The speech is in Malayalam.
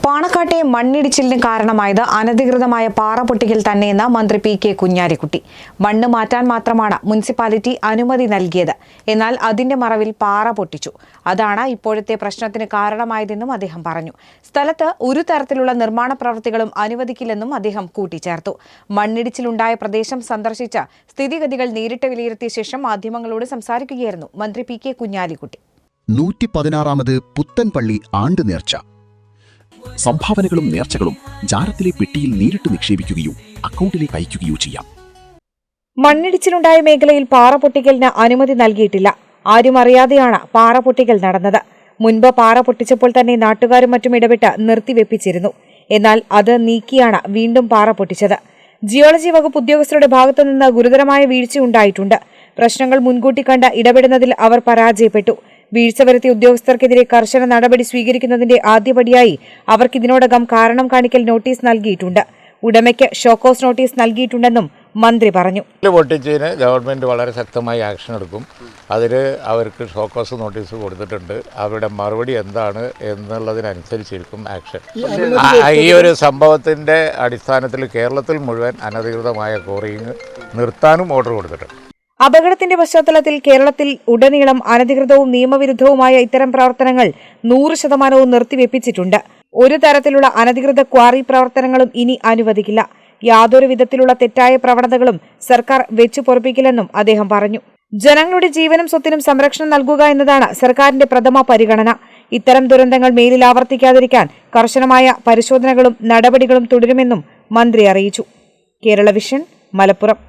പാണക്കാട്ടെ മണ്ണിടിച്ചിലിന് കാരണമായത് അനധികൃതമായ പാറ പൊട്ടിക്കൽ തന്നെയെന്ന് മന്ത്രി പി.കെ. കുഞ്ഞാലിക്കുട്ടി. മണ്ണ് മാറ്റാൻ മാത്രമാണ് മുനിസിപ്പാലിറ്റി അനുമതി നൽകിയത്. എന്നാൽ അതിന്റെ മറവിൽ പാറ പൊട്ടിച്ചു. അതാണ് ഇപ്പോഴത്തെ പ്രശ്നത്തിന് കാരണമായതെന്നും അദ്ദേഹം പറഞ്ഞു. സ്ഥലത്ത് ഒരു തരത്തിലുള്ള നിർമ്മാണ പ്രവൃത്തികളും അനുവദിക്കില്ലെന്നും അദ്ദേഹം കൂട്ടിച്ചേർത്തു. മണ്ണിടിച്ചിലുണ്ടായ പ്രദേശം സന്ദർശിച്ച സ്ഥിതിഗതികൾ നേരിട്ട് വിലയിരുത്തിയ ശേഷം മാധ്യമങ്ങളോട് സംസാരിക്കുകയായിരുന്നു മന്ത്രി പി.കെ. കുഞ്ഞാലിക്കുട്ടി. 116ാമത് പുത്തൻപള്ളി ആണ്ട് നേർച്ച. സംഭാവനകളും നേർച്ചകളും ജാരത്തിലെ പെട്ടിയിൽ നേരിട്ട് നിക്ഷേപിക്കുകയോ അക്കൗണ്ടിലേക്ക് അയക്കുകയോ ചെയ്യാം. മണ്ണിടിച്ചിലുണ്ടായ മേഖലയിൽ പാറ പൊട്ടിക്കലിന് അനുമതി നൽകിയിട്ടില്ല. ആരും അറിയാതെയാണ് പാറ പൊട്ടിക്കൽ നടന്നത്. മുൻപ് പാറ പൊട്ടിച്ചപ്പോൾ തന്നെ നാട്ടുകാരും മറ്റും ഇടപെട്ട് നിർത്തിവെപ്പിച്ചിരുന്നു. എന്നാൽ അത് നീക്കിയാണ് വീണ്ടും പാറ പൊട്ടിച്ചത്. ജിയോളജി വകുപ്പ് ഉദ്യോഗസ്ഥരുടെ ഭാഗത്തുനിന്ന് ഗുരുതരമായ വീഴ്ചയുണ്ടായിട്ടുണ്ട്. പ്രശ്നങ്ങൾ മുൻകൂട്ടി കണ്ട് ഇടപെടുന്നതിൽ അവർ പരാജയപ്പെട്ടു. വീഴ്ച വരുത്തിയ ഉദ്യോഗസ്ഥർക്കെതിരെ കർശന നടപടി സ്വീകരിക്കുന്നതിന്റെ ആദ്യപടിയായി അവർക്ക് ഇതിനോടകം കാരണം കാണിക്കൽ നോട്ടീസ് നൽകിയിട്ടുണ്ട്. ഉടമയ്ക്ക് ഷോക്കോസ് നോട്ടീസ് നൽകിയിട്ടുണ്ടെന്നും മന്ത്രി പറഞ്ഞു. പൊട്ടിച്ചതിന് ഗവൺമെന്റ് വളരെ ശക്തമായി ആക്ഷൻ എടുക്കും. അതിൽ അവർക്ക് ഷോക്കോസ് നോട്ടീസ് കൊടുത്തിട്ടുണ്ട്. അവരുടെ മറുപടി എന്താണ് എന്നുള്ളതിനനുസരിച്ചിരിക്കും ആക്ഷൻ. ഈ ഒരു സംഭവത്തിന്റെ അടിസ്ഥാനത്തിൽ കേരളത്തിൽ മുഴുവൻ അനധികൃതമായ ക്വാറിയിങ് നിർത്താനും ഓർഡർ കൊടുത്തിട്ടുണ്ട്. അപകടത്തിന്റെ പശ്ചാത്തലത്തിൽ കേരളത്തിൽ ഉടനീളം അനധികൃതവും നിയമവിരുദ്ധവുമായ ഇത്തരം പ്രവർത്തനങ്ങൾ 100% നിർത്തിവെപ്പിച്ചിട്ടുണ്ട്. ഒരു തരത്തിലുള്ള അനധികൃത ക്വാറി പ്രവർത്തനങ്ങളും ഇനി അനുവദിക്കില്ല. യാതൊരു വിധത്തിലുള്ള തെറ്റായ പ്രവണതകളും സർക്കാർ വെച്ചു പൊറപ്പിക്കില്ലെന്നും അദ്ദേഹം പറഞ്ഞു. ജനങ്ങളുടെ ജീവനും സ്വത്തിനും സംരക്ഷണം നൽകുക എന്നതാണ് സർക്കാരിന്റെ പ്രഥമ പരിഗണന. ഇത്തരം ദുരന്തങ്ങൾ മേലിൽ ആവർത്തിക്കാതിരിക്കാൻ കർശനമായ പരിശോധനകളും നടപടികളും തുടരുമെന്നും മന്ത്രി അറിയിച്ചു. കേരള വിഷൻ, മലപ്പുറം.